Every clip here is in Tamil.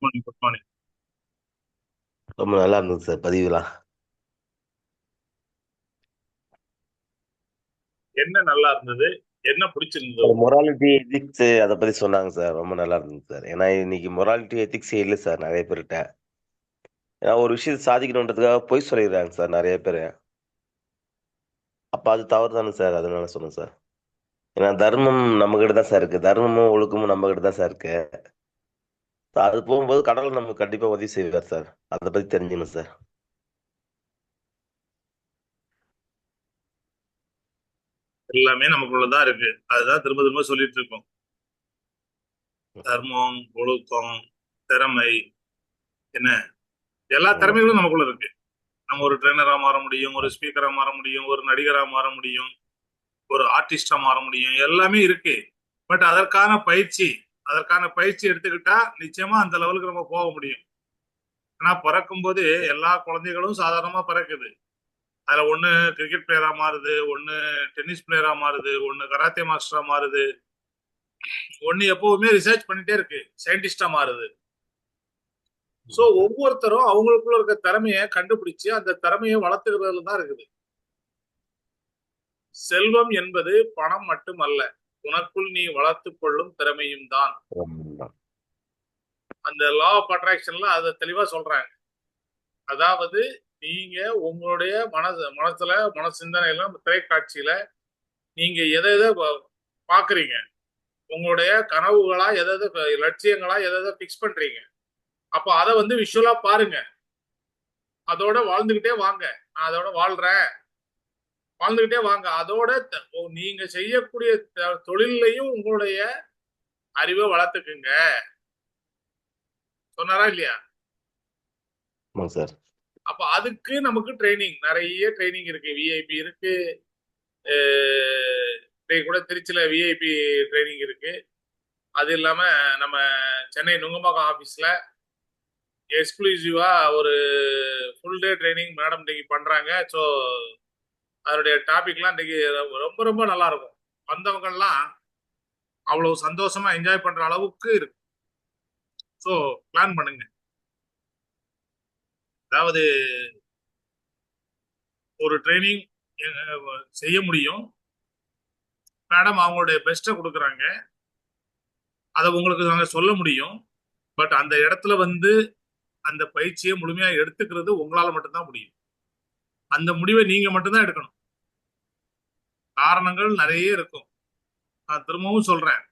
Morning, good morning. ரொம்ப நல்லா இருந்தது சார் பதிவுலாம். என்ன நல்லா இருந்தது? என்ன பிடிச்சிருந்தது உங்களுக்கு? மொராலிட்டி எத்திக்ஸ் அதை பத்தி சொன்னாங்க சார். ரொம்ப நல்லா இருந்தது சார். ஏன்னா இன்னைக்கு மொராலிட்டி எத்திக்ஸே இல்லை சார் நிறைய பேர்கிட்ட. ஏன்னா ஒரு விஷயத்தை சாதிக்கணுன்றதுக்காக பொய் சொல்லிடுறாங்க சார் நிறைய பேர். அப்ப அது தவறு தானே சார். அதனால சொன்னேன் சார். ஏன்னா தர்மம் நம்ம கிட்ட தான் சார் இருக்கு. தர்மமும் ஒழுக்கமும் நம்ம கிட்ட தான் சார் இருக்கு. அது போகும்போது கடவுள் நமக்கு கண்டிப்பா உதவி செய்வார் சார். அதை பத்தி தெரிஞ்சுக்கணும் சார். எல்லாமே நமக்குள்ளதான் இருக்கு. அதுதான் திரும்ப திரும்ப சொல்லிட்டு இருக்கோம். தர்மம், ஒழுக்கம், திறமை, என்ன எல்லா ஆமா திறமைகளும் சார். நமக்குள்ள இருக்கு. நம்ம ஒரு ட்ரெயினரா மாற முடியும், ஒரு ஸ்பீக்கரா மாற முடியும், ஒரு நடிகரா மாற முடியும், ஒரு ஆர்டிஸ்டா மாற முடியும். எல்லாமே இருக்கு. பட் அதற்கான பயிற்சி எடுத்துக்கிட்டா நிச்சயமா அந்த லெவலுக்கு நம்ம போக முடியும். ஆனா பிறக்கும் போது எல்லா குழந்தைகளும் சாதாரணமா பிறக்குது. அதுல ஒண்ணு கிரிக்கெட் பிளேயரா மாறுது, ஒண்ணு டென்னிஸ் பிளேயரா மாறுது, ஒண்ணு கராத்தே மாஸ்டரா மாறுது, ஒண்ணு எப்பவுமே ரிசர்ச் பண்ணிட்டே இருக்கு, சயின்டிஸ்டா மாறுது. சோ ஒவ்வொருத்தரும் அவங்களுக்குள்ள இருக்க திறமையை கண்டுபிடிச்சு அந்த திறமையை வளர்த்துக்கிறதுல தான் இருக்குது. செல்வம் என்பது பணம் மட்டுமல்ல, உனக்குள் நீ வளர்த்துக் கொள்ளும் திறமையும் தான். ஆமா. அந்த லா ஆஃப் அட்ராக்ஷன்ல அதை தெளிவா சொல்றாங்க. அதாவது நீங்க உங்களுடைய மன சிந்தனையில திரைக்காட்சியில நீங்க எதை எதை பாக்குறீங்க, உங்களுடைய கனவுகளா எதாவது லட்சியங்களா எதாவது பிக்ஸ் பண்றீங்க, அப்ப அதை வந்து விஷுவலா பாருங்க. அதோட வாழ்ந்துகிட்டே வாங்க. நான் அதோட வாழ்றேன், வாழ்ந்துகிட்டே வாங்க. அதோட நீங்க செய்யக்கூடிய தொழிலையும் உங்களுடைய அறிவை வளர்த்துக்குங்க. சொன்னாரா இல்லையா? ஆமாங்க சார். அப்ப அதுக்கு நமக்கு நிறைய ட்ரைனிங் இருக்கு. விஐபி இருக்கு. கூட திருச்சியில விஐபி ட்ரைனிங் இருக்கு. அது இல்லாம நம்ம சென்னை நுங்கம்பாக்கம் ஆபீஸ்ல எக்ஸ்க்ளூசிவா ஒரு ஃபுல் டே ட்ரைனிங் மேடம் இன்னைக்கு பண்றாங்க. ஸோ அதனுடைய டாபிக்லாம் இன்னைக்கு ரொம்ப ரொம்ப நல்லா இருக்கும். வந்தவங்க எல்லாம் அவ்வளவு சந்தோஷமா என்ஜாய் பண்ற அளவுக்கு இருக்கு. ஸோ பிளான் பண்ணுங்க. அதாவது ஒரு ட்ரைனிங் செய்ய முடியும். மேடம் அவங்களுடைய பெஸ்ட்டை கொடுக்குறாங்க. அதை உங்களுக்கு நாங்கள் சொல்ல முடியும். பட் அந்த இடத்துல வந்து அந்த பயிற்சியை முழுமையா எடுத்துக்கிறது உங்களால மட்டும்தான் முடியும். அந்த முடிவை நீங்க மட்டும்தான் எடுக்கணும். காரணங்கள் நிறைய இருக்கும். நான் திரும்பவும் சொல்றேன்.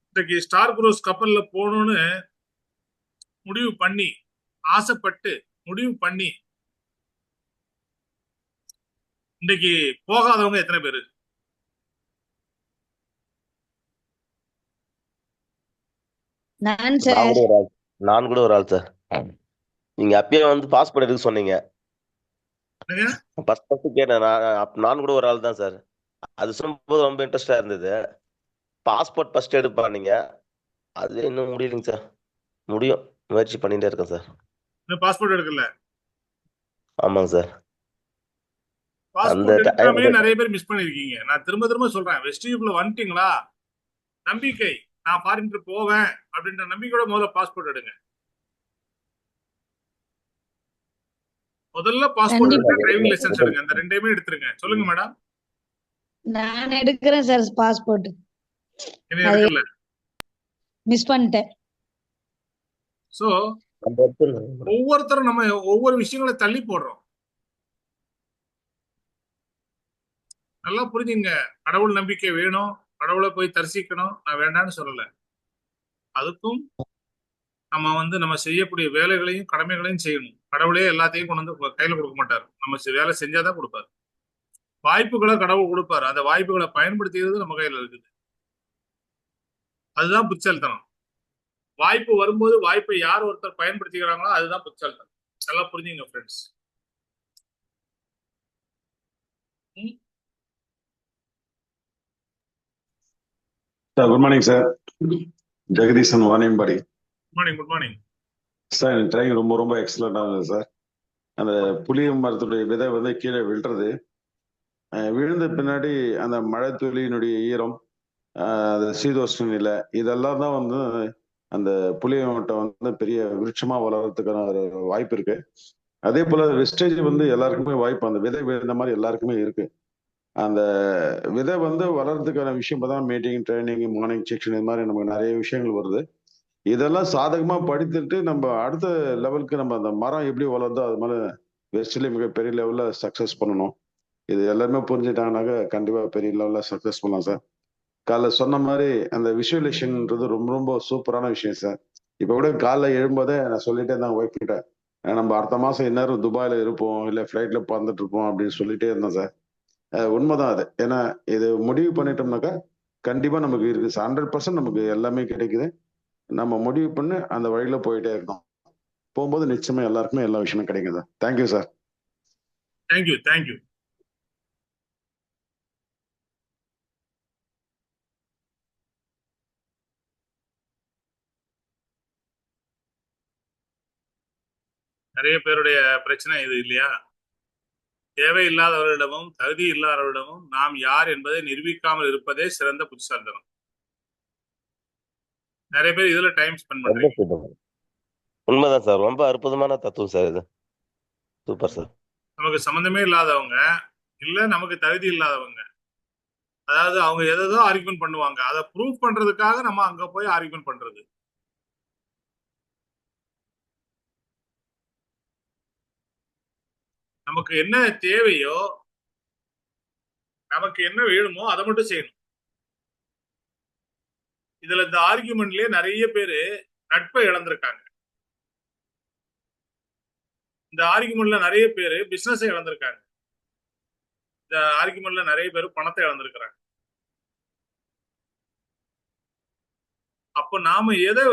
இன்னைக்கு ஸ்டார் குரூஸ் கப்பல்ல போகணும்னு முடிவு பண்ணி, ஆசைப்பட்டு முடிவு பண்ணி இன்னைக்கு போகாதவங்க எத்தனை பேரு? நான் நான் சார். கூட ஒரு ஆள். நான் கூட ஒரு ஆள் சார். நீங்க அப்பயே வந்து பாஸ்போர்ட் எடுக்க சொன்னீங்க. என்னங்க? ஃபர்ஸ்ட் ஃபர்ஸ்ட் கேட்டேன். நான் கூட ஒரு ஆள் தான் சார். அது சொல்லும்போது ரொம்ப இன்ட்ரெஸ்டா இருந்தது. பாஸ்போர்ட் ஃபர்ஸ்ட் எடுப்பா நீங்க. அது இன்னும் முடியலைங்க சார். முடியும். முயற்சி பண்ணிட்டே இருக்கேன் சார். இன்னும் பாஸ்போர்ட் எடுக்கல. ஆமாங்க சார். அந்த பாஸ்போர்ட் எடுக்காமே அந்த நிறைய பேர் மிஸ் பண்ணிருக்கீங்க. நான் திரும்ப திரும்ப சொல்றேன். வெஸ்டியூப்ல வந்துட்டீங்களா? நம்பிக்கை. நான் ஃபாரின் ட்ரிப் போவேன் அப்படின்ற நம்பிக்கையோட முதல்ல பாஸ்போர்ட் எடுங்க. முதல்ல பாஸ்போர்ட் கண்டிப்பா. எடுங்க, டிரைவிங் லைசன்ஸ் எடுங்க. அந்த ரெண்டையுமே எடுத்துருங்க. சொல்லுங்க மேடம். நான் எடுக்கிறேன் சார் பாஸ்போர்ட். என்ன அது எடுக்கல. மிஸ் பண்ணிட்டேன். சோ அந்த இடத்துல ஒவ்வொருத்தரும் நம்ம ஒவ்வொரு விஷயங்களை தள்ளி போடுறோம். நல்லா புரிஞ்சுங்க. கடவுள் நம்பிக்கை வேணும். கடவுளை போய் தரிசிக்கணும். நான் வேண்டாம்னு சொல்லல. அதுக்கும் நம்ம வந்து நம்ம செய்யக்கூடிய வேலைகளையும் கடமைகளையும் செய்யணும். கடவுளே எல்லாத்தையும் கொண்டு வந்து கையில கொடுக்க மாட்டார். நம்ம வேலை செஞ்சாதான் கொடுப்பாரு. வாய்ப்புகளை கடவுள் கொடுப்பாரு. அந்த வாய்ப்புகளை பயன்படுத்திக்கிறது நம்ம கையில இருக்குது. அதுதான் புத்திசாலித்தனம். வாய்ப்பு வரும்போது வாய்ப்பை யார் ஒருத்தர் பயன்படுத்திக்கிறாங்களோ அதுதான் புத்திசாலித்தனம். நல்லா புரிஞ்சுங்க friends. Sir good morning sir. Jagadeesan Vaniyambadi. Good morning, good morning. Sir இந்த ட்ரைனிங் ரொம்ப ரொம்ப எக்ஸலண்டா இருந்தது சார். அந்த புளிய மரத்துடைய விதை வந்து கீழே விழுறது, விழுந்த பின்னாடி அந்த மழை துளியினுடைய ஈரம், அந்த சீதோஷ்ண நிலை, இதெல்லாம் தான் வந்து அந்த புளிய மட்டை வந்து பெரிய விருட்சமா வளர்றதுக்கான ஒரு வாய்ப்பு இருக்கு. அதே போல வெஸ்டேஜ் வந்து எல்லாருக்குமே வாய்ப்பு, அந்த விதை விழுந்த மாதிரி எல்லாருக்குமே இருக்கு. அந்த விதை வந்து வளர்றதுக்கான விஷயம் தான் மீட்டிங், ட்ரைனிங், மார்னிங் செக்ஷன், இது மாதிரி நமக்கு நிறைய விஷயங்கள் வருது. இதெல்லாம் சாதகமா படித்துட்டு நம்ம அடுத்த லெவலுக்கு நம்ம அந்த மரம் எப்படி வளர்ந்தோ அது மாதிரி வெஸ்ட்லயே மிகப்பெரிய லெவல்ல சக்சஸ் பண்ணணும். இது எல்லாருமே புரிஞ்சுட்டாங்கனாக்க கண்டிப்பா பெரிய லெவல்ல சக்சஸ் பண்ணலாம் சார். காலைல சொன்ன மாதிரி அந்த விஷுவலைசேஷன்ன்றது ரொம்ப ரொம்ப சூப்பரான விஷயம் சார். இப்ப கூட காலைல எழும்போதே நான் சொல்லிட்டே இருந்தேன் ஒய்ஃப் கிட்ட, நம்ம அடுத்த மாசம் இந்நேரம் துபாயில இருப்போம், இல்ல ஃபிளைட்ல பறந்துட்டு இருப்போம் அப்படின்னு சொல்லிட்டே இருந்தேன் சார். உண்மைதான் அது. ஏன்னா இது முடிவு பண்ணிட்டோம்னாக்கா கண்டிப்பா நமக்கு இருக்கு சார். 100% நமக்கு எல்லாமே கிடைக்குது. நம்ம முடிவு பண்ணி அந்த வழியில போயிட்டே இருக்கோம். போகும்போது நிச்சயமா எல்லாருக்குமே எல்லா விஷயமும் கிடைக்கும் sir. Thank you sir. Thank you thank you. நிறைய பேருடைய பிரச்சனை இது இல்லையா? தேவையில்லாதவர்களிடமும் தகுதி இல்லாதவர்களிடமும் நாம் யார் என்பதை நிரூபிக்காமல் இருப்பதே சிறந்த புத்திசாலித்தனம். நிறைய பேர் இதுல டைம் ஸ்பெண்ட் ரொம்ப பண்றீங்க. சூப்பர். உண்மைதான் சார். ரொம்ப அற்புதமான தத்துவம் சார் இது. Super sir. நமக்கு சம்பந்தமே இல்லாதவங்க, இல்ல நமக்கு தகுதி இல்லாதவங்க, அதாவது அவங்க எதோ ஆர்கியூமெண்ட் பண்ணுவாங்க, அதை ப்ரூவ் பண்றதுக்காக நம்ம அங்க போய் ஆர்கியூமெண்ட் பண்றது. நமக்கு என்ன தேவையோ, நமக்கு என்ன வேணுமோ அதை மட்டும் செய்யணும். இதுல இந்த ஆர்கியூமெண்ட்லயே நிறைய பேரு நட்பை இழந்திருக்காங்க. இந்த ஆர்கியூமெண்ட்ல நிறைய பேரு பிசினஸ் இழந்திருக்காங்க. இந்த ஆர்கியூமெண்ட்ல நிறைய பேர் பணத்தை இழந்திருக்கிறாங்க. அப்ப நாம எதை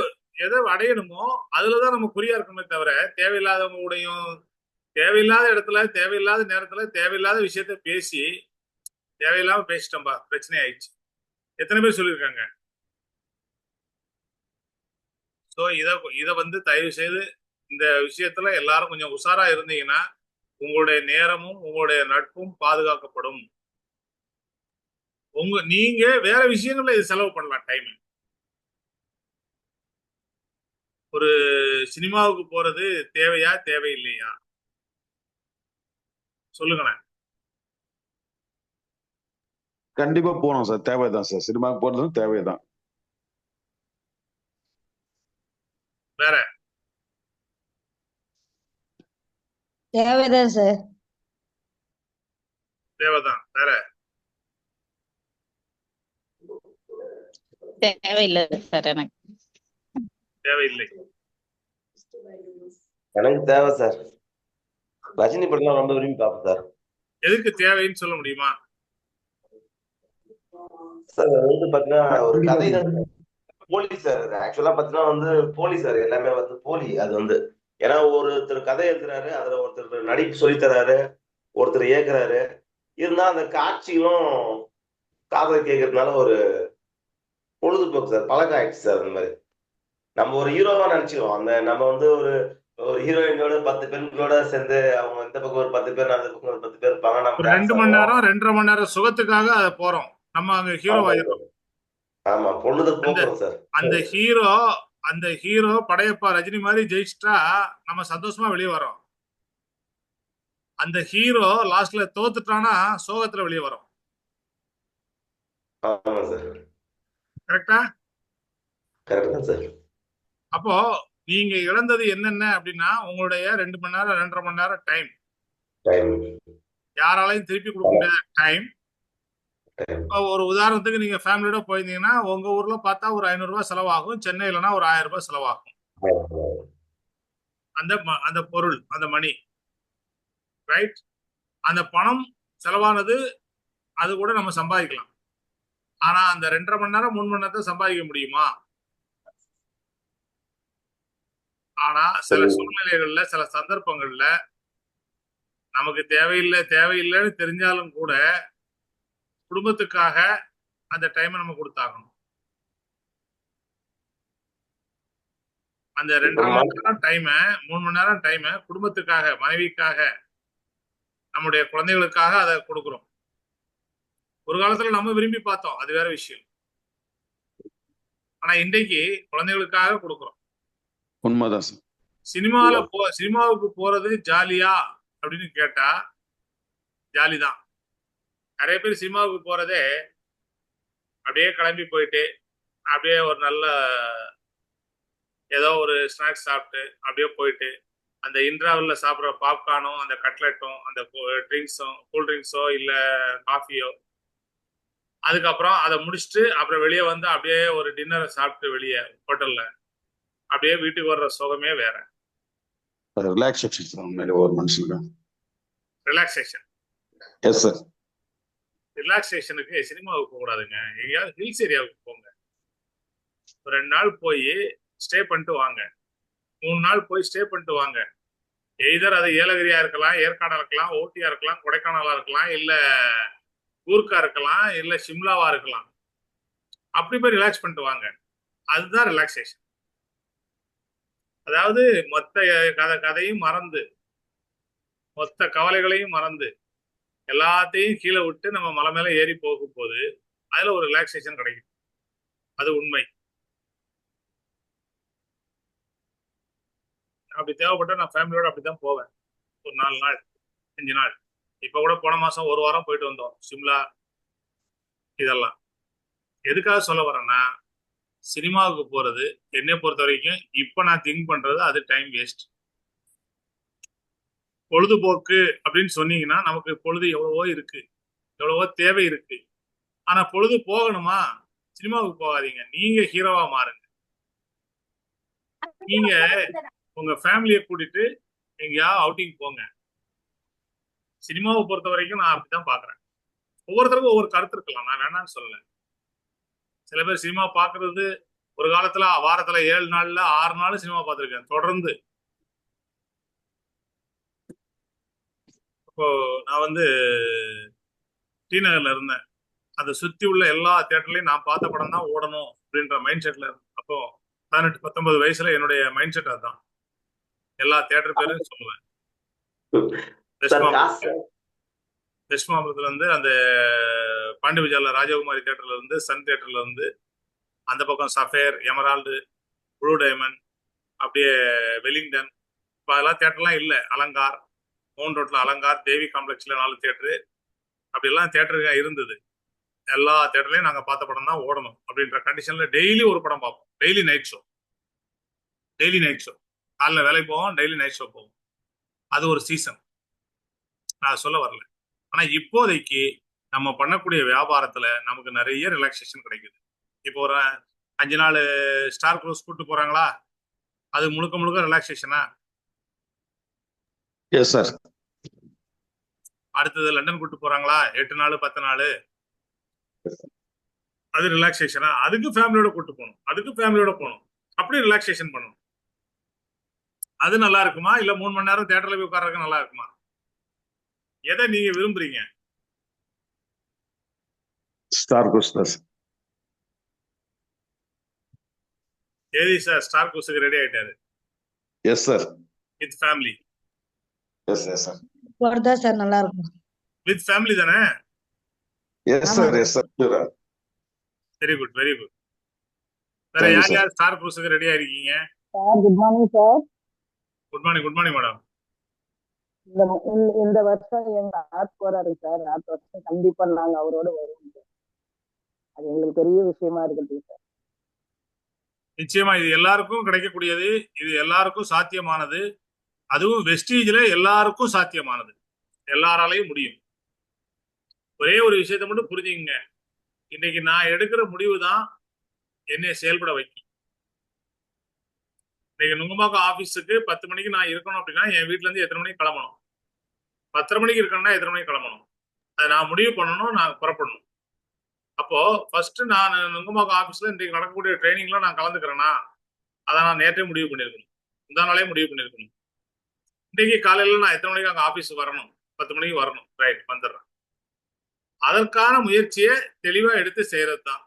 எதை அடையணுமோ அதுலதான் நம்ம குறியா இருக்கணுமே தவிர, தேவையில்லாதவங்க கூடயும் தேவையில்லாத இடத்துல தேவையில்லாத நேரத்துல தேவையில்லாத விஷயத்த பேசி தேவையில்லாம பேசிட்டோம்பா பிரச்சனை ஆயிடுச்சு. எத்தனை பேர் சொல்லியிருக்காங்க? ஸோ இத வந்து தயவு செய்து இந்த விஷயத்துல எல்லாரும் கொஞ்சம் உஷாரா இருந்தீங்கன்னா உங்களுடைய நேரமும் உங்களுடைய நட்பும் பாதுகாக்கப்படும். நீங்க வேற விஷயங்கள்ல இது செலவு பண்ணலாம் டைம். ஒரு சினிமாவுக்கு போறது தேவையா தேவையில்லையா சொல்லுங்களேன். கண்டிப்பா போகணும் சார். தேவைதான் சார். சினிமாவுக்கு போறதும் தேவைதான். வேற தேவைதான் சார். தேவைதான். வேற தேவையில்லை சார். எனக்கு தேவையில்லை. எனக்கு தேவை சார். ரஜினி படம்லாம் ரொம்ப விரும்பி பார்ப்பேன் சார். எதுக்கு தேவைன்னு சொல்ல முடியுமா? சார் அது வந்து பாத்தீங்கன்னா ஒரு கதை தான். போலி சார். ஆக்சுவலா பாத்தீங்கன்னா வந்து போலி சார். எல்லாமே வந்து போலி. அது வந்து ஏன்னா ஒருத்தர் கதை எழுதுறாரு, அதுல ஒருத்தர் நடிப்பு சொல்லி தராரு, ஒருத்தர் இயக்குறாரு. இருந்தா அந்த காட்சிகளும் காதல் கேட்கறதுனால ஒரு பொழுதுபோக்கு சார். பழக்கம் ஆயிடுச்சு சார். அந்த மாதிரி நம்ம ஒரு ஹீரோவா நினைச்சுக்கோம். அந்த நம்ம வந்து ஒரு ஒரு ஹீரோயினோட 10 பெண்களோட சேர்ந்து அவங்க இந்த பக்கம் ஒரு 10 பேர், அந்த பக்கம் ஒரு 10 பேர் இருப்பாங்க. நம்ம ஒரு 2 டான்ஸ் மணி ஆடுவோம். நேரம் 2.5 மணி நேரம் சுகத்துக்காக அதை போறோம். நம்ம அங்க ஹீரோ ஆமா ஆயிடும். சார். ஆமா, பொழுது அந்த போக்குறோம் சார். அந்த ஹீரோ அந்த ஹீரோ படையப்பா ரஜினி மாதிரி ஜெயிச்சிட்டா நம்ம சந்தோஷமா வெளியே வரோம். அந்த ஹீரோ லாஸ்ட்ல தோத்துட்டானா சோகத்துல வெளியே வரும். ஆமா சார். கரெக்டா? கரெக்ட் தான் சார். அப்போ நீங்க இழந்தது என்னென்ன அப்படின்னா உங்களுடைய 2 மணி நேரம் 2.5 மணி நேரம் டைம். டைம். யாராலையும் திருப்பி கொடுக்க முடியாத டைம். டைம். ஒரு உதாரணத்துக்கு நீங்க ஃபேமிலியோட போயிருந்தீங்கன்னா உங்க ஊர்ல பார்த்தா ஒரு 500 ரூபாய் செலவாகும். சென்னையிலனா ஒரு 1000 ரூபாய் செலவாகும். அந்த பொருள், அந்த மணி, ரைட்? அந்த பணம் செலவானது அது கூட நம்ம சம்பாதிக்கலாம். ஆனா அந்த 2.5 மணி நேரம் 3 மணி நேரத்தை சம்பாதிக்க முடியுமா? ஆனா சில சூழ்நிலைகள்ல சில சந்தர்ப்பங்கள்ல நமக்கு தேவையில்லைன்னு தெரிஞ்சாலும் கூட குடும்பத்துக்காக அந்த டைமை நம்ம கொடுத்தாகணும். அந்த 2.5 மணி நேரம் டைமை 3 மணி நேரம் டைமை குடும்பத்துக்காக, மனைவிக்காக, நம்முடைய குழந்தைகளுக்காக அதை கொடுக்கிறோம். ஒரு காலத்துல நம்ம விரும்பி பார்த்தோம், அது வேற விஷயம். ஆனா இன்றைக்கு குழந்தைகளுக்காக கொடுக்குறோம். உண்மைதான் சார். சினிமாவுக்கு போறது ஜாலியா அப்படின்னு கேட்டா ஜாலிதான். நிறைய பேர் சினிமாவுக்கு போறதே அப்படியே கிளம்பி போயிட்டு அப்படியே ஒரு நல்ல ஏதோ ஒரு ஸ்நாக்ஸ் சாப்பிட்டு அப்படியே போயிட்டு அந்த இன்டர்வல்ல சாப்பிட்ற பாப்கார்னும் அந்த கட்லெட்டும் அந்த ட்ரிங்க்ஸும் கூல் ட்ரிங்க்ஸோ இல்ல காஃபியோ, அதுக்கப்புறம் அதை முடிச்சுட்டு அப்புறம் வெளியே வந்து அப்படியே ஒரு டின்னரை சாப்பிட்டு வெளியே ஹோட்டல்ல அப்படியே வீட்டுக்கு வர்ற சுகமே வேற. ரிலாக்ஸேஷன் உண்மையிலே ஒரு மனுஷனுக்கு. ரிலாக்ஸேஷன். Yes sir. ரிலாக்ஸேஷனுக்கு சினிமாவுக்கு போகக்கூடாதுங்க. எங்கேயாவது ஹில்ஸ் ஏரியாவுக்கு போங்க. ஒரு 2 நாள் போய் ஸ்டே பண்ணிட்டு வாங்க. 3 நாள் போய் ஸ்டே பண்ணிட்டு வாங்க. எய்தர் அது ஏலகிரியா இருக்கலாம், ஏற்காடா இருக்கலாம், ஊட்டியா இருக்கலாம், கொடைக்கானலா இருக்கலாம், இல்ல கூர்க்கா இருக்கலாம், இல்ல சிம்லாவா இருக்கலாம். அப்படி போய் ரிலாக்ஸ் பண்ணிட்டு வாங்க. அதுதான் ரிலாக்ஸேஷன். அதாவது மொத்த கதையும் மறந்து, மொத்த கவலைகளையும் மறந்து, எல்லாத்தையும் கீழே விட்டு நம்ம மலை மேல ஏறி போகும் போது அதுல ஒரு ரிலாக்ஸேஷன் கிடைக்கும். அது உண்மை. அப்படி தேவைப்பட்டா நான் ஃபேமிலியோட அப்படித்தான் போவேன். ஒரு 4 நாள் 5 நாள். இப்ப கூட போன மாசம் 1 வாரம் போயிட்டு வந்தோம் சிம்லா. இதெல்லாம் எதுக்காக சொல்ல வரேன்னா, சினிமாவுக்கு போறது என்னை பொறுத்த வரைக்கும் இப்ப நான் திங்க் பண்றது அது டைம் வேஸ்ட். பொழுதுபோக்கு அப்படின்னு சொன்னீங்கன்னா நமக்கு பொழுது எவ்வளவோ இருக்கு, எவ்வளவோ தேவை இருக்கு. ஆனா பொழுது போகணுமா, சினிமாவுக்கு போகாதீங்க. நீங்க ஹீரோவா மாறுங்க. நீங்க உங்க ஃபேமிலியை கூட்டிட்டு எங்கேயா அவுட்டிங் போங்க. சினிமாவை பொறுத்த வரைக்கும் நான் அப்படித்தான் பாக்குறேன். ஒவ்வொருத்தருக்கும் ஒவ்வொரு கருத்து இருக்கலாம், நான் வேணாம்னு சொல்லல. சில பேர் சினிமா பாக்குறது ஒரு காலத்துல வாரத்துல 7 நாள்ல 6 நாள் சினிமா பார்த்திருக்கேன் தொடர்ந்து. இப்போ நான் வந்து டி நகர்ல இருந்தேன். அதை சுத்தி உள்ள எல்லா தியேட்டர்லயும் நான் பார்த்த படம் தான் ஓடணும் அப்படின்ற மைண்ட் செட்ல இருந்தேன். அப்போ 18-19 வயசுல என்னுடைய மைண்ட் செட் அதுதான். எல்லா தியேட்டர் பேரும் சொல்லுவேன். வெஸ்ட் மாம்பலத்துல இருந்து அந்த பாண்டி பஜார்ல ராஜகுமாரி தியேட்டர்ல இருந்து சன் தியேட்டர்ல இருந்து அந்த பக்கம் சஃபேர், எமரால்டு, ப்ளூ டைமண்ட், அப்படியே வெலிங்டன். இப்போ அதெல்லாம் தியேட்டர்லாம் இல்லை. அலங்கார், மவுண்ட் ரோட்ல அலங்கார், தேவி காம்ப்ளெக்ஸ்ல 4 தியேட்டரு, அப்படிலாம் தியேட்டருங்க இருந்தது. எல்லா தியேட்டர்லயும் நாங்க பார்த்த படம் தான் ஓடணும் அப்படின்ற கண்டிஷன்ல டெய்லி ஒரு படம் பார்ப்போம். Daily night show. காலைல வேலைக்கு போவோம், டெய்லி நைட் ஷோ போவோம். அது ஒரு சீசன். நான் சொல்ல வரல. ஆனா இப்போதைக்கு நம்ம பண்ணக்கூடிய வியாபாரத்துல நமக்கு நிறைய ரிலாக்ஸேஷன் கிடைக்குது. இப்போ ஒரு 5 நாள் ஸ்டார் க்ரூஸ் கூட்டு போறாங்களா, அது முழுக்க முழுக்க ரிலாக்ஸேஷனா? Yes sir. அடுத்தது லண்டன் கூட்டு போறாங்களா, 8 நாள் 10 நாள், அது ரிலாக்ஸேஷனா? அதுக்கு ஃபேமிலியோட கூட்டு போகணும், அதுக்கு ஃபேமிலியோட போகணும். அப்படி ரிலாக்ஸேஷன் பண்ணணும். அது நல்லா இருக்குமா, இல்ல 3 மணி நேரம் தியேட்டர்ல போய் உட்கார்றதுக்கு நல்லா இருக்குமா? எதை நீங்க விரும்புறீங்க? ஸ்டார் க்ரூஸ் தான் சார். ஏதி சார் ஸ்டார் க்ரூஸுக்கு ரெடி ஆயிட்டாரு. Yes sir. With family. Yes yes sir. போறதா சார் நல்லா இருக்கும். வித் ஃபேமிலி தானே? Yes sir. Yes sir. Very good, very good. வேற யார் யார் ஸ்டார் க்ரூஸுக்கு ரெடியா இருக்கீங்க? Sir good morning sir. Good morning madam. இந்த வருஷம் எங்க ஆர்ட் போறாரு சார். அடுத்த வருஷம் கண்டிப்பா நாங்க அவரோட வருவோம் சார். அது எங்களுக்கு பெரிய விஷயமா இருக்குது சார். நிச்சயமா இது எல்லாருக்கும் கிடைக்கக்கூடியது, இது எல்லாருக்கும் சாத்தியமானது. அதுவும் வெஸ்டீஜ்ல எல்லாருக்கும் சாத்தியமானது, எல்லாராலையும் முடியும். ஒரே ஒரு விஷயத்த மட்டும் புரிஞ்சுங்க. இன்னைக்கு நான் எடுக்கிற முடிவு தான் என்னை செயல்பட வைக்கும். இன்னைக்கு நுங்கம்பாக்கம் ஆபீஸுக்கு 10 மணிக்கு நான் இருக்கணும் அப்படின்னா என் வீட்டுல இருந்து எத்தனை மணிக்கு கிளம்பணும்? 10:30 மணிக்கு இருக்கணும்னா எத்தனை மணிக்கு கிளம்பணும்? அதை நான் முடிவு பண்ணணும், நான் புறப்படணும். அப்போ ஃபர்ஸ்ட் நான் நுங்கம்பாக்கம் ஆபீஸ்ல இன்றைக்கு நடக்கக்கூடிய ட்ரைனிங்ல நான் கலந்துக்கிறேன்னா அதை நான் நேற்றே முடிவு பண்ணியிருக்கணும், இந்த நாளே முடிவு பண்ணியிருக்கணும். இன்றைக்கு காலையில நான் எத்தனை மணிக்கு அங்கே ஆபீஸுக்கு வரணும்? 10 மணிக்கு வரணும். ரைட், வந்துடுறேன். அதற்கான முயற்சியை தெளிவா எடுத்து செய்யறது தான்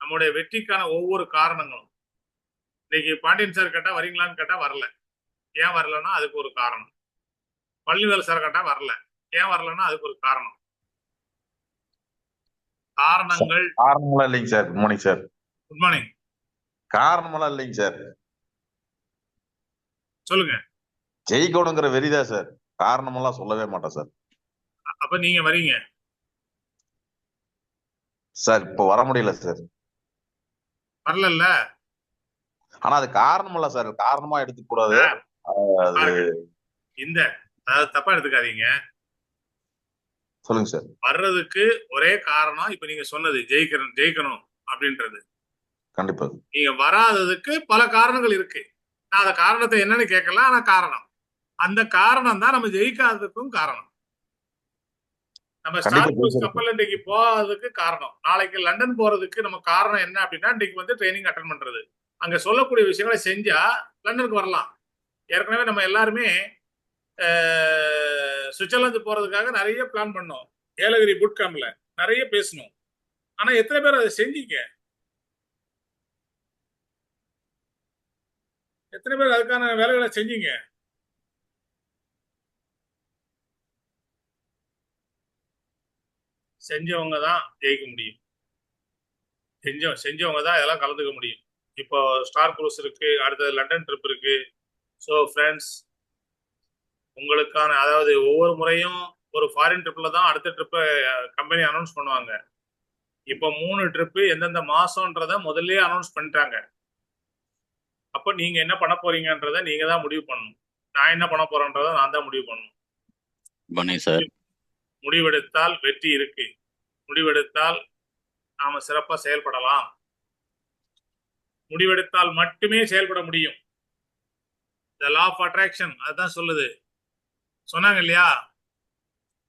நம்முடைய வெற்றிக்கான ஒவ்வொரு காரணங்களும். இன்னைக்கு பாண்டியன் சார் கேட்டா வரீங்களான்னு கேட்டா வரல. ஏன் வரலன்னா அதுக்கு ஒரு காரணம். பழனிவேல் சார் கேட்டா வரல. ஏன் வரலன்னா அதுக்கு ஒரு காரணம். காரணங்கள் காரணங்களா இல்லைங்க sir. Good morning sir. Good morning. காரணமெல்லாம் இல்லைங்க சார். சொல்லுங்க. ஜெயிக்கணுங்கிற வெறிதான் சார். காரணமெல்லாம் சொல்லவே மாட்டேன் சார். அப்ப நீங்க வரீங்க. சார் இப்ப வர முடியல சார். வரல. ஆனா அது காரணம் இல்ல சார். காரணமா எடுத்துக்க கூடாது. அது இந்த அதாவது தப்பா எடுத்துக்காதீங்க. சொல்லுங்க சார். வர்றதுக்கு ஒரே காரணம் இப்ப நீங்க சொன்னது ஜெயிக்கணும் அப்படின்றது. கண்டிப்பா. நீங்க வராததுக்கு பல காரணங்கள் இருக்கு. நான் அந்த காரணத்தை என்னன்னு கேட்கல. ஆனா காரணம், அந்த காரணம் தான் நம்ம ஜெயிக்காததுக்கும் காரணம். நம்ம ஸ்டார் குரூஸ் கப்பல் இன்றைக்கு போகாததுக்கு காரணம். நாளைக்கு லண்டன் போறதுக்கு நம்ம காரணம் என்ன அப்படின்னா, இன்றைக்கு வந்து ட்ரைனிங் அட்டன் பண்றது. அங்க சொல்லக்கூடிய விஷயங்களை செஞ்சா லண்டனுக்கு வரலாம். ஏற்கனவே நம்ம எல்லாருமே சுவிட்சர்லாந்து போறதுக்காக நிறைய பிளான் பண்ணோம். ஏலகிரி புட் கேம்ப்ல நிறைய பேசணும். ஆனா எத்தனை பேர் அதை செஞ்சீங்க? எத்தனை பேர் அதுக்கான வேலைகளை செஞ்சீங்க? செஞ்சவங்க தான் ஜெயிக்க முடியும். செஞ்சவங்க தான் இதெல்லாம் கலந்துக்க முடியும். இப்போ ஸ்டார் குரூஸ் இருக்கு, அடுத்தது லண்டன் ட்ரிப் இருக்கு. ஸோ ஃப்ரெண்ட்ஸ், உங்களுக்கான அதாவது ஒவ்வொரு முறையும் ஒரு ஃபாரின் ட்ரிப்ல தான் அடுத்த ட்ரிப்பை கம்பெனி அனௌன்ஸ் பண்ணுவாங்க. இப்போ 3 ட்ரிப்பு எந்தெந்த மாசம்ன்றத முதல்லயே அனௌன்ஸ் பண்ணிட்டாங்க. அப்ப நீங்க என்ன பண்ண போறீங்கன்றத நீங்க தான் முடிவு பண்ணணும். நான் என்ன பண்ண போறேன்றத நான் தான் முடிவு பண்ணணும். முடிவெடுத்தால் வெற்றி இருக்கு. முடிவெடுத்தால் நாம சிறப்பா செயல்படலாம். முடிவெடுத்தால் மட்டுமே செயல்பட முடியும். த லா ஆஃப் அட்ராக்ஷன் அதுதான் சொல்லுது. சொன்னாங்க இல்லையா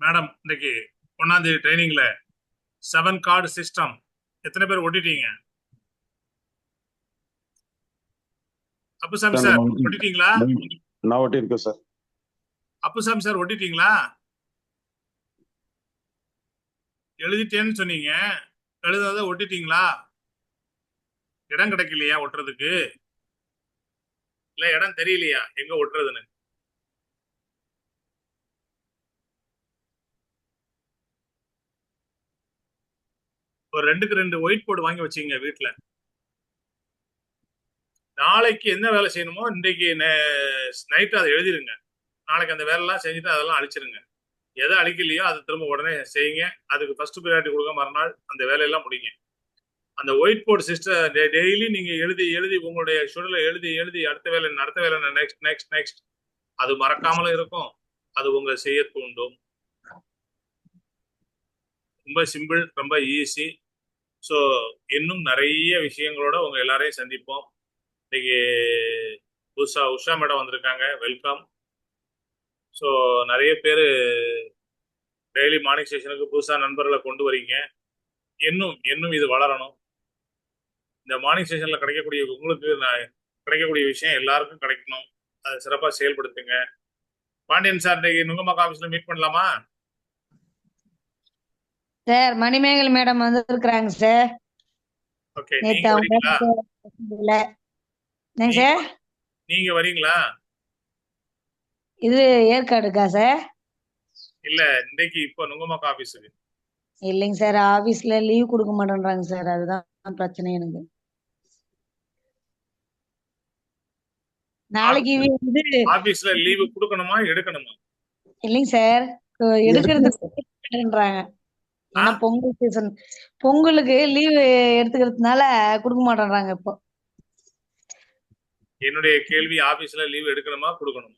மேடம், இன்னைக்கு 1ஆம் தேதி ட்ரைனிங்ல 7 கார்டு சிஸ்டம் எத்தனை பேர் ஒட்டிட்டீங்க? அப்புசாமி சார் ஒட்டிட்டீங்களா? நான் ஒட்டியிருக்கேன் சார். அப்புசாமி சார் ஒட்டிட்டீங்களா? எழுதிட்டேன்னு சொன்னீங்க, எழுதாத ஒட்டிட்டீங்களா? இடம் கிடைக்கலையா ஒட்டுறதுக்கு? இல்ல இடம் தெரியலையா எங்க ஒட்டுறதுன்னு? ஒரு 2க்கு 2 ஒயிட் போர்டு வாங்கி வச்சுங்க வீட்டுல. நாளைக்கு என்ன வேலை செய்யணுமோ இன்றைக்கு நைட்டு அதை எழுதிருங்க. நாளைக்கு அந்த வேலைலாம் செஞ்சுட்டு அதெல்லாம் அழிச்சிருங்க. எதை அழிக்கலையோ அதை திரும்ப உடனே செய்யுங்க. அதுக்கு ஃபர்ஸ்ட் ப்ரையாரிட்டி கொடுக்க மறுநாள் அந்த வேலையெல்லாம் முடிங்க. அந்த ஒயிட் போர்டு சிஸ்டம் டெய்லி நீங்க எழுதி உங்களுடைய ஷெட்யூல எழுதி அடுத்த வேலை நெக்ஸ்ட் அது மறக்காமலும் இருக்கும். அது உங்க செய்ய தூண்டும். ரொம்ப சிம்பிள், ரொம்ப ஈஸி. ஸோ இன்னும் நிறைய விஷயங்களோட உங்க எல்லாரையும் சந்திப்போம். இன்னைக்கு புதுசா உஷா மேடம் வந்திருக்காங்க, வெல்கம். ஸோ நிறைய பேர் டெய்லி மார்னிங் செஷனுக்கு புதுசா நண்பர்களை கொண்டு வரீங்க. இன்னும் இது வளரணும். இந்த மார்னிங் செஷன்ல கிடைக்கக்கூடிய உங்களுக்கு கிடைக்கக்கூடிய விஷயம் எல்லாருக்கும் கிடைக்கணும். அதை சிறப்பாக செயல்படுத்துங்க. பாண்டியன் சார் இன்னைக்கு நுங்கம்பாக்கம் ஆஃபீஸ்ல மீட் பண்ணலாமா சார்? மணிமேகலை மேடம் வந்திருக்கிறாங்க சார். ஓகே, நேத்து அவங்க சார். நீங்க வரீங்களா? இது ஏற்காடுக்கா சார்? இல்ல, இன்னைக்கு இப்போ நுங்கம்பாக்கம் ஆபீஸுக்கு. இல்லைங்க சார், ஆபீஸ்ல லீவ் கொடுக்க மாட்டேன்றாங்க சார். அதுதான் பிரச்சனை எனக்கு. நாளைக்கு வந்து ஆபீஸ்ல லீவு கொடுக்கணுமா எடுக்கணுமா? இல்லைங்க சார், எடுக்கிறதுன்றாங்க. ஏன்னா பொங்கல் சீசன், பொங்கலுக்கு லீவ் எடுத்துக்கிறதுனால கொடுக்க மாட்டேன்றாங்க. இப்போ என்னுடைய கேள்வி, ஆபீஸ்ல லீவ் எடுக்கணுமா கொடுக்கணுமா?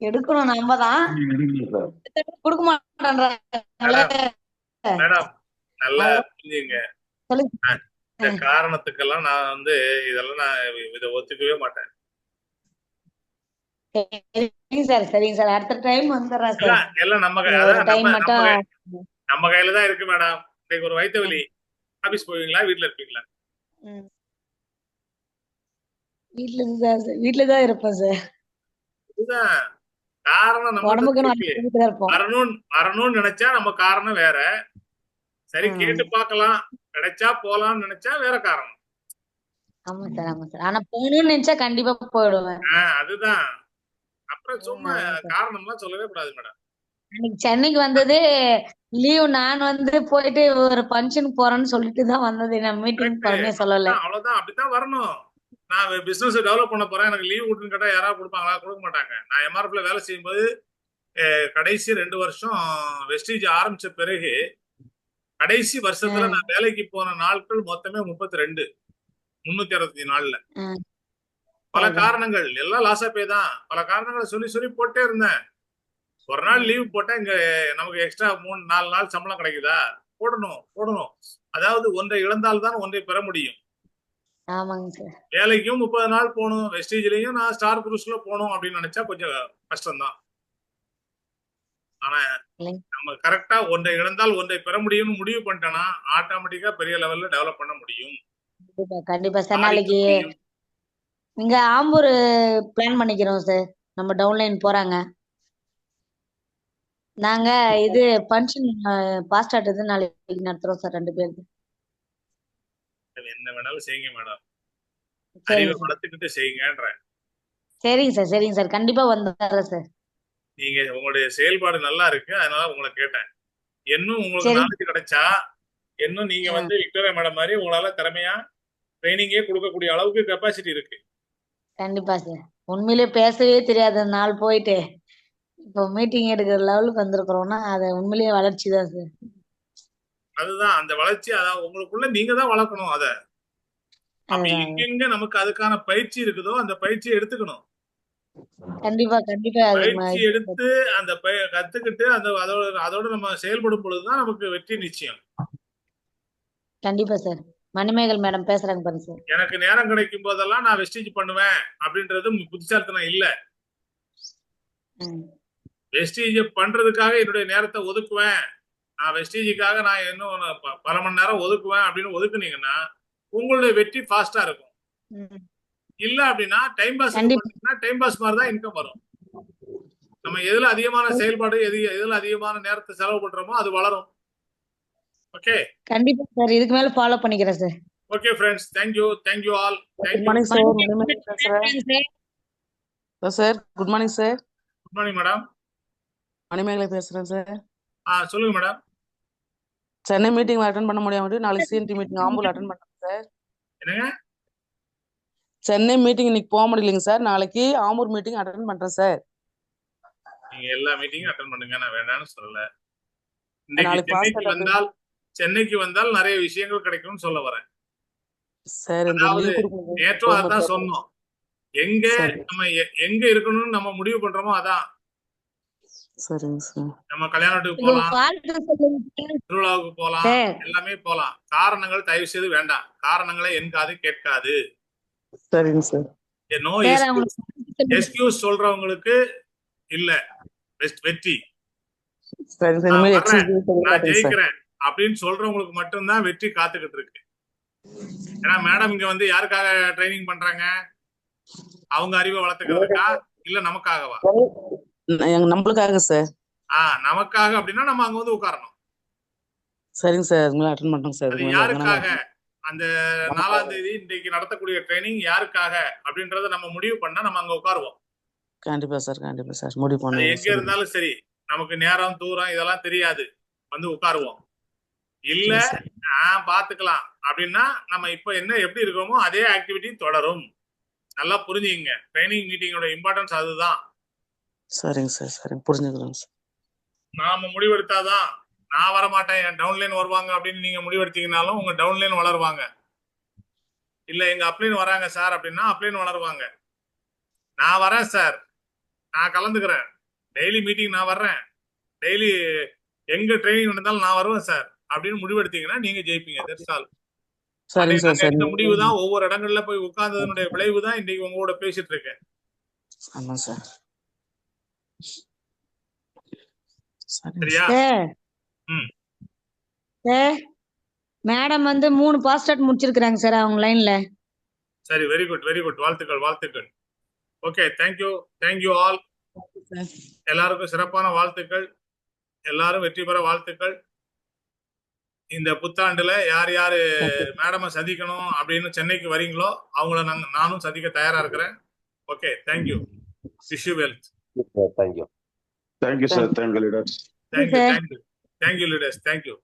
எடுக்கணும், நம்ம தான் கொடுக்க மாட்டேன்றாங்க. மேடம் நல்லா புரிஞ்சுங்க. இந்த காரணத்துக்கெல்லாம் நான் வந்து இதெல்லாம் இதை ஒத்துக்கவே மாட்டேன். சரிங்க சார், அடுத்த டைம் வந்துடுறேன் சார். எல்லாம் நம்ம கையில தான் இருக்கு மேடம். இன்னைக்கு ஒரு வயிற்று வலி, ஆபீஸ் போவீங்களா வீட்டுல இருப்பீங்களா? வீட்டுலதான் இருப்பேன் சார். இதுதான் காரணம். நம்ம வரணும்னு நினைச்சா நம்ம காரணம் வேற. சரி, கேட்டு பார்க்கலாம், கிடைச்சா போலாம்னு நினைச்சா வேற காரணம். ஆமா சார், ஆமா சார். ஆனா போகணும்னு நினைச்சா கண்டிப்பா போயிடுவேன். அதுதான். அப்புறம் சும்மா காரணம்லாம் சொல்லவே கூடாது மேடம். அன்னைக்கு சென்னைக்கு வந்தது லீவ். நான் வந்து போயிட்டு ஒரு ஃபங்க்ஷனுக்கு போறேன்னு சொல்லிட்டு தான் வந்தது. நான் மீட்டிங் கரெக்ட். பழமே சொல்லல. அவ்வளவுதான், அப்படித்தான் வரணும். நான் பிசினஸ் டெவலப் பண்ண போறேன், எனக்கு லீவ் விட்டுன்னு கேட்டா யாராவது கொடுப்பாங்களா? கொடுக்க மாட்டாங்க. நான் எம்ஆர்எஃப்ல வேலை செய்யும்போது கடைசி 2 வருஷம் வெஸ்டீஜ் ஆரம்பிச்ச பிறகு கடைசி வருஷத்துல நான் வேலைக்கு போன நாட்கள் மொத்தமே 32, 365 நாள்ல. பல காரணங்கள், எல்லாம் லாஸா பே தான். பல காரணங்களை சொல்லி சொல்லி போட்டே இருந்தேன். ஒரு நாள் லீவ் போட்டா இங்க நமக்கு எக்ஸ்ட்ரா 3-4 நாள் சம்பளம் கிடைக்குதா? போடணும். அதாவது ஒன்றை இழந்தால்தான் ஒன்றை பெற முடியும். ஆமாங்க சார். வேலைக்கும் 30 நாள் போகணும், வெஸ்டீஜ்லயும் நான் ஸ்டார் குரூஸ்ல போகணும் அப்படின்னு நினைச்சா கொஞ்சம் கஷ்டம்தான். ஆனா நம்ம கரெக்டா ஒன்றை இழந்தால் ஒன்றை பெற முடியும்னு முடிவு பண்ணிட்டோம்னா ஆட்டோமேட்டிக்கா பெரிய லெவல்ல டெவலப் பண்ண முடியும். கண்டிப்பா சார். நாளைக்கு இங்க ஆம்பூர் பிளான் பண்ணிக்கிறோம் சார். நம்ம டவுன்லைன் போறாங்க. நாங்க இது ஃபங்க்ஷன் பாஸ்டார்ட் இது நாளைக்கு நடத்துறோம் சார் 2 பேருக்கு. என்ன வேணாலும் செய்யுங்க மேடம், அறிவை வளர்த்துக்கிட்டு செய்யுங்கன்றேன். சரிங்க சார். கண்டிப்பா வந்துடுறேன் சார். நீங்க உங்களுடைய செயல்பாடு நல்லா இருக்கு, அதனால உங்களை கேட்டேன். இன்னும் உங்களுக்கு நாலேஜ் கிடைச்சா இன்னும் நீங்க வந்து விக்டோரியா மேடம் மாதிரி உங்களால திறமையா ட்ரைனிங்கே கொடுக்கக்கூடிய அளவுக்கு கெப்பாசிட்டி இருக்கு. கண்டிப்பா சார். உண்மையிலே பேசவே தெரியாத நாள் போயிட்டு இப்போ மீட்டிங் எடுக்கிற லெவலுக்கு வந்திருக்கிறோம்னா அது உண்மையிலேயே வளர்ச்சி தான் சார். அதுதான் அந்த வளர்ச்சி. அதான் உங்களுக்குள்ள நீங்க தான் வளர்க்கணும். அத அப்ப எங்கெங்க நமக்கு அதுக்கான பயிற்சி இருக்குதோ அந்த பயிற்சியை எடுத்துக்கணும். கண்டிப்பா பயிற்சி எடுத்து அந்த கத்துக்கிட்டு அதோட நம்ம செயல்படும் பொழுதுதான் நமக்கு வெற்றி நிச்சயம். கண்டிப்பா சார். மணிமேகல் மேடம் பேசுறாங்க பாருங்க சார். எனக்கு நேரம் கிடைக்கும் போதெல்லாம் நான் வெஸ்டேஜ் பண்ணுவேன் அப்படின்றது புத்திசாலித்தனம் இல்ல. வெஸ்டேஜ் பண்றதுக்காக என்னுடைய நேரத்தை ஒதுக்குவேன், நான் வெஸ்டேஜுக்காக நான் இன்னும் பல மணி நேரம் ஒதுக்குவேன் அப்படின்னு ஒதுக்குனீங்கன்னா உங்களுடைய வெற்றி ஃபாஸ்டா இருக்கும். இல்ல அப்படின்னா டைம் பாஸ் டைம் பாஸ் மாதிரி தான் இன்கம் வரும். நம்ம எதுல அதிகமான செயல்பாடு எதுல அதிகமான நேரத்தை செலவு பண்றோமோ அது வளரும். ஓகே, கண்டிப்பா சார். இதுக்கு மேல ஃபாலோ பண்ணிக்கிறேன் sir. Okay friends, thank you all. Good morning sir. Manimegalai பேசுறேன் sir. Good morning sir. Good morning madam. Manimegalai பேசுறேன் சார். சொல்லுங்க மேடம். சென்னை மீட்டிங் அட்டெண்ட் பண்ண முடியாம நாளைக்கு சிஎன்டி மீட்டிங் ஆம்பூர்ல அட்டெண்ட் பண்றேன் சார். என்னங்க? சென்னை மீட்டிங் இன்னைக்கு போக முடியலைங்க சார். நாளைக்கு ஆம்பூர் மீட்டிங் அட்டெண்ட் பண்றேன் சார். நீங்க எல்லா மீட்டிங்கும் அட்டெண்ட் பண்ணுங்க, நான் வேண்டாம்னு சொல்லல. இன்னைக்கு சென்னைக்கு வந்தால் நிறைய விஷயங்கள் கிடைக்கும்னு சொல்ல வரேன் சார். நேற்றும் அதான் சொன்னோம். எங்க இருக்கணும்னு நம்ம முடிவு பண்றோமோ அதான். சரிங்க சார். நம்ம கல்யாணத்துக்கு போலாம், திருவிழாவுக்கு போலாம், எல்லாமே போலாம். காரணங்கள் தயவு செய்து வேண்டாம். காரணங்களை என் காது கேட்காது. சரிங்க சார். நோ எக்ஸ்கியூஸ் சொல்றவங்களுக்கு இல்ல வெற்றி. நான் ஜெயிக்கிறேன் அப்படின்னு சொல்றவங்களுக்கு மட்டும்தான் வெற்றி காத்துக்கிட்டு இருக்கு. ஏன்னா மேடம் இங்க வந்து யாருக்காக ட்ரைனிங் பண்றாங்க? அவங்க அறிவை வளர்த்துக்கிறதுக்கா இல்ல நமக்காகவா? நம்மளுக்காக சார். நமக்காக அப்படின்னா நம்ம அங்க வந்து உட்காரணும். சரிங்க சார். அட்டெண்ட் பண்றோம் சார். யாருக்காக அந்த 4ஆம் தேதி இன்றைக்கு நடத்தக்கூடிய ட்ரைனிங் யாருக்காக அப்படின்றத நம்ம முடிவு பண்ணா நம்ம அங்க உட்காருவோம். கண்டிப்பா சார். கண்டிப்பா சார். முடிவு பண்ணுவோம். எங்க இருந்தாலும் சரி, நமக்கு நேரம் தூரம் இதெல்லாம் தெரியாது, வந்து உட்காருவோம். இல்ல பாத்துக்கலாம் அப்படின்னா நம்ம இப்ப என்ன எப்படி இருக்கோமோ அதே ஆக்டிவிட்டி தொடரும். நல்லா புரிஞ்சுங்க, ட்ரைனிங் மீட்டிங்கோட இம்பார்ட்டன்ஸ் அதுதான். சரிங்க சார். சரிங்க, புரிஞ்சுக்கலாம் சார். நாம முடிவெடுத்தாதான் நான் வரமாட்டேன், என் டவுன்லைன் வருவாங்க அப்படின்னு நீங்க முடிவெடுத்தீங்கன்னாலும் உங்க டவுன்லைன் வளருவாங்க. இல்ல எங்க அப்ளைன் வராங்க சார் அப்படின்னா அப்ளைன் வளருவாங்க. நான் வரேன் சார், நான் கலந்துக்கிறேன், டெய்லி மீட்டிங் நான் வர்றேன், டெய்லி எங்க ட்ரைனிங் நடந்தாலும் நான் வருவேன் சார் அப்படின்னு முடிவெடுத்தீங்கன்னா நீங்க ஜெயிப்பீங்க. That's all. இந்த முடிவு தான் ஒவ்வொரு இடங்கள்ல போய் உட்கார்ந்ததனுடைய விளைவு தான் இன்னைக்கு உங்களோட பேசிட்டு இருக்கேன். ஆமா சார். சரியா? மேடம் வந்து 3 பாஸ்டார்ட் முடிச்சிருக்காங்க சார் அவங்க லைன்ல. சரி, வெரி குட் வாழ்த்துக்கள். Okay, thank you all. எல்லாருக்கும் சிறப்பான வாழ்த்துக்கள். எல்லாரும் வெற்றி பெற வாழ்த்துக்கள். இந்த புத்தாண்டுல யார் யாரு மேடமை சந்திக்கணும் அப்படின்னு சென்னைக்கு வரீங்களோ அவங்கள நானும் சந்திக்க தயாரா இருக்கிறேன். Okay, thank you. Wish you well. Thank you. Thank you sir, thank you leaders. Thank you sir. Thank you thank you leaders, thank you.